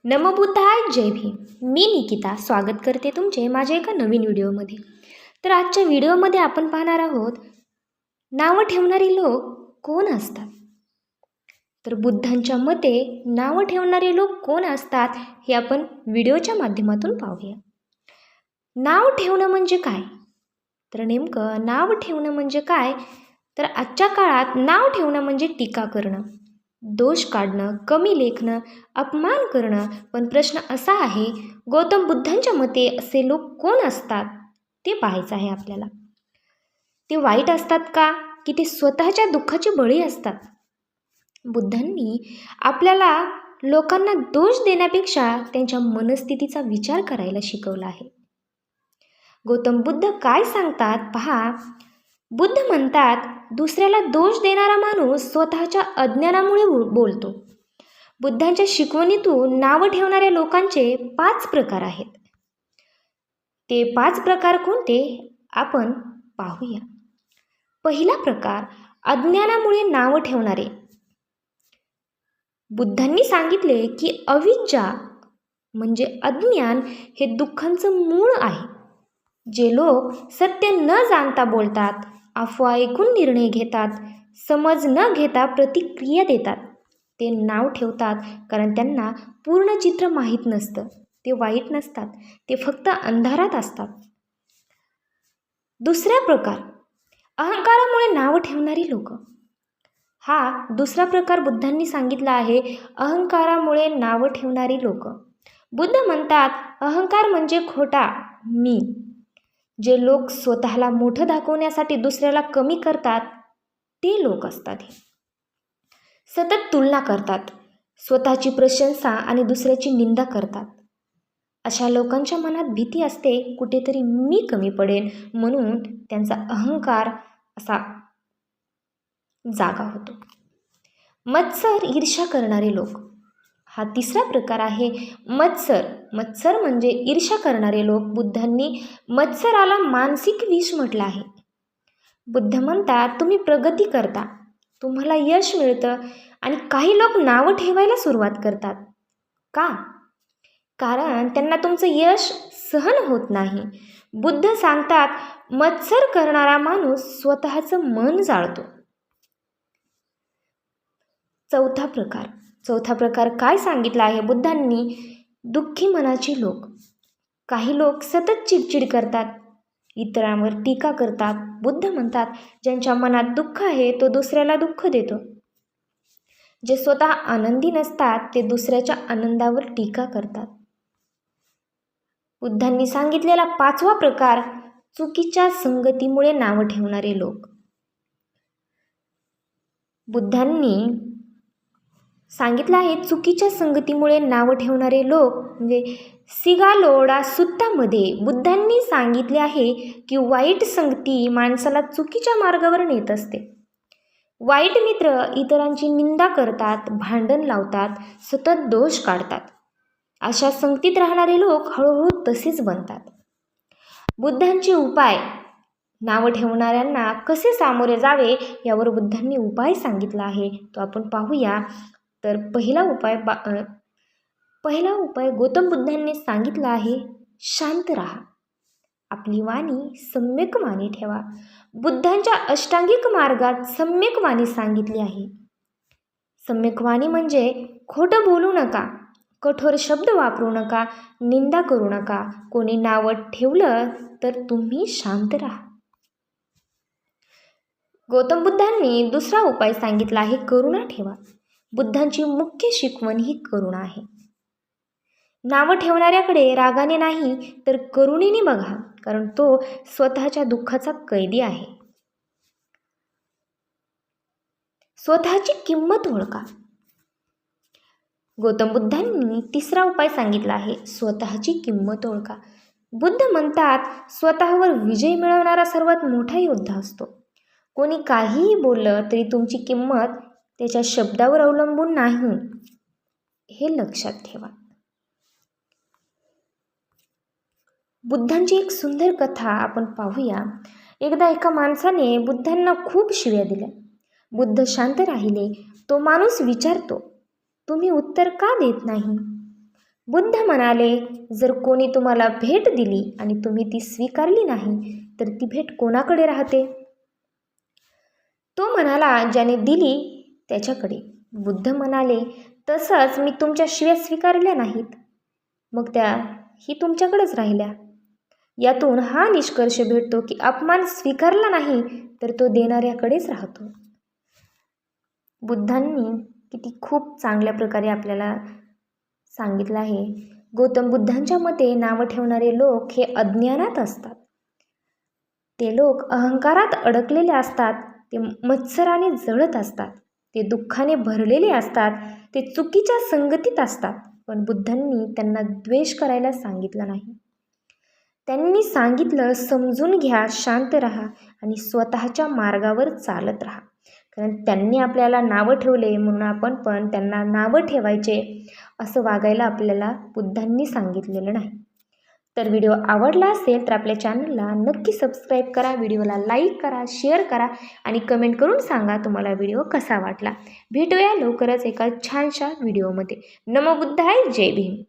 नमोबुद्धाय जय भीम. मी निकिता स्वागत करते तुमचे माझ्या एका नवीन व्हिडिओमध्ये. तर आजच्या व्हिडिओमध्ये आपण पाहणार आहोत नावं ठेवणारे लोक कोण असतात. तर बुद्धांच्या मते नावं ठेवणारे लोक कोण असतात हे आपण व्हिडिओच्या माध्यमातून पाहूया. नाव ठेवणं म्हणजे काय? तर नेमकं नाव ठेवणं म्हणजे काय? तर आजच्या काळात नाव ठेवणं म्हणजे टीका करणं, दोष काढणं, कमी लेखणं, अपमान करणं. पण प्रश्न असा आहे, गौतम बुद्धांच्या मते असे लोक कोण असतात ते पाहायचं आहे आपल्याला. ते वाईट असतात का की ते स्वतःच्या दुःखाचे बळी असतात? बुद्धांनी आपल्याला लोकांना दोष देण्यापेक्षा त्यांच्या मनस्थितीचा विचार करायला शिकवला आहे. गौतम बुद्ध काय सांगतात पहा. बुद्ध म्हणतात, दुसऱ्याला दोष देणारा माणूस स्वतःच्या अज्ञानामुळे बोलतो. बुद्धांच्या शिकवणीतून नावं ठेवणाऱ्या लोकांचे 5 प्रकार आहेत. ते 5 प्रकार कोणते आपण पाहूया. पहिला प्रकार, अज्ञानामुळे नावं ठेवणारे. बुद्धांनी सांगितले की अविद्या म्हणजे अज्ञान हे दुःखांचं मूळ आहे. जे लोक सत्य न जाणता बोलतात, अफवा ऐकून निर्णय घेतात, समज न घेता प्रतिक्रिया देतात, ते नाव ठेवतात कारण त्यांना पूर्ण चित्र माहीत नसतं. ते वाईट नसतात, ते फक्त अंधारात असतात. दुसरा प्रकार, अहंकारामुळे नाव ठेवणारी लोक. हा दुसरा प्रकार बुद्धांनी सांगितला आहे, अहंकारामुळे नाव ठेवणारी लोक. बुद्ध म्हणतात, अहंकार म्हणजे खोटा मी. जे लोक स्वतःला मोठं दाखवण्यासाठी दुसऱ्याला कमी करतात ते लोक असतात. हे सतत तुलना करतात, स्वतःची प्रशंसा आणि दुसऱ्याची निंदा करतात. अशा लोकांच्या मनात भीती असते, कुठेतरी मी कमी पडेन, म्हणून त्यांचा अहंकार असा जागा होतो. मत्सर, ईर्ष्या करणारे लोक. हा तिसरा प्रकार आहे, मत्सर. मत्सर म्हणजे ईर्ष्या करणारे लोक. बुद्धांनी मत्सराला मानसिक विष म्हटलं आहे. बुद्ध म्हणतात, तुम्ही प्रगती करता, तुम्हाला यश मिळतं आणि काही लोक नावं ठेवायला सुरुवात करतात. का? कारण त्यांना तुमचं यश सहन होत नाही. बुद्ध सांगतात, मत्सर करणारा माणूस स्वतःचं मन जाळतो. चौथा प्रकार काय सांगितला आहे बुद्धांनी? दुःखी मनाची लोक. काही लोक सतत चिडचिड करतात, इतरांवर टीका करतात. बुद्ध म्हणतात, ज्यांच्या मनात दुःख आहे तो दुसऱ्याला दुःख देतो. जे स्वतः आनंदी नसतात ते दुसऱ्याच्या आनंदावर टीका करतात. बुद्धांनी सांगितलेला 5वा प्रकार, चुकीच्या संगतीमुळे नावं ठेवणारे लोक. बुद्धांनी सांगितलं आहे, चुकीच्या संगतीमुळे नावं ठेवणारे लोक म्हणजे सिगालोडा सुत्तामध्ये बुद्धांनी सांगितले आहे की वाईट संगती माणसाला चुकीच्या मार्गावर नेत असते. वाईट मित्र इतरांची निंदा करतात, भांडण लावतात, सतत दोष काढतात. अशा संगतीत राहणारे लोक हळूहळू तसेच बनतात. बुद्धांचे उपाय, नावं ठेवणाऱ्यांना कसे सामोरे जावे यावर बुद्धांनी उपाय सांगितला आहे, तो आपण पाहूया. तर पहिला उपाय गौतम बुद्धांनी सांगितला आहे, शांत राहा, आपली वाणी सम्यक वाणी ठेवा. बुद्धांच्या अष्टांगिक मार्गात सम्यक वाणी सांगितली आहे. सम्यक वाणी म्हणजे खोटं बोलू नका, कठोर शब्द वापरू नका, निंदा करू नका. कोणी नावं ठेवलं तर तुम्ही शांत राहा. गौतम बुद्धांनी दुसरा उपाय सांगितला आहे, करुणा ठेवा. बुद्धांची मुख्य शिकवण ही करुणा आहे. नावं ठेवणाऱ्याकडे रागाने नाही तर करुणेने बघा, कारण तो स्वतःच्या दुःखाचा कैदी आहे. स्वतःची किंमत ओळखा. गौतम बुद्धांनी तिसरा उपाय सांगितला आहे, स्वतःची किंमत ओळखा. बुद्ध म्हणतात, स्वतःवर विजय मिळवणारा सर्वात मोठा योद्धा असतो. कोणी काहीही बोललं तरी तुमची किंमत त्याच्या शब्दावर अवलंबून नाही, हे लक्षात ठेवा. बुद्धांची एक सुंदर कथा आपण पाहूया. एकदा एका माणसाने बुद्धांना खूप शिव्या दिल्या. बुद्ध शांत राहिले. तो माणूस विचारतो, तुम्ही उत्तर का देत नाही? बुद्ध म्हणाले, जर कोणी तुम्हाला भेट दिली आणि तुम्ही ती स्वीकारली नाही तर ती भेट कोणाकडे राहते? तो म्हणाला, ज्याने दिली त्याच्याकडे. बुद्ध म्हणाले, तसंच मी तुमच्या शिव्या स्वीकारल्या नाहीत, मग त्याही तुमच्याकडेच राहिल्या. यातून हा निष्कर्ष भेटतो की अपमान स्वीकारला नाही तर तो देणाऱ्याकडेच राहतो. बुद्धांनी किती खूप चांगल्या प्रकारे आपल्याला सांगितलं आहे. गौतम बुद्धांच्या मते नावं ठेवणारे लोक हे अज्ञानात असतात. ते लोक अहंकारात अडकलेले असतात. ते मत्सराने जळत असतात. ते दुःखाने भरलेले असतात. ते चुकीच्या संगतीत असतात. पण बुद्धांनी त्यांना द्वेष करायला सांगितलं नाही. त्यांनी सांगितलं, समजून घ्या, शांत राहा आणि स्वतःच्या मार्गावर चालत राहा. कारण त्यांनी आपल्याला नावं ठेवले म्हणून आपण पण त्यांना नावं ठेवायचे असं वागायला आपल्याला बुद्धांनी सांगितलेलं नाही. तर व्हिडिओ आवडला असेल तर आपल्या चॅनलला नक्की सबस्क्राईब करा, व्हिडिओला लाईक करा, शेअर करा आणि कमेंट करून सांगा तुम्हाला व्हिडिओ कसा वाटला. भेटूया लवकरच एका छानशा व्हिडिओमध्ये. नमो बुद्धाय, जय भीम.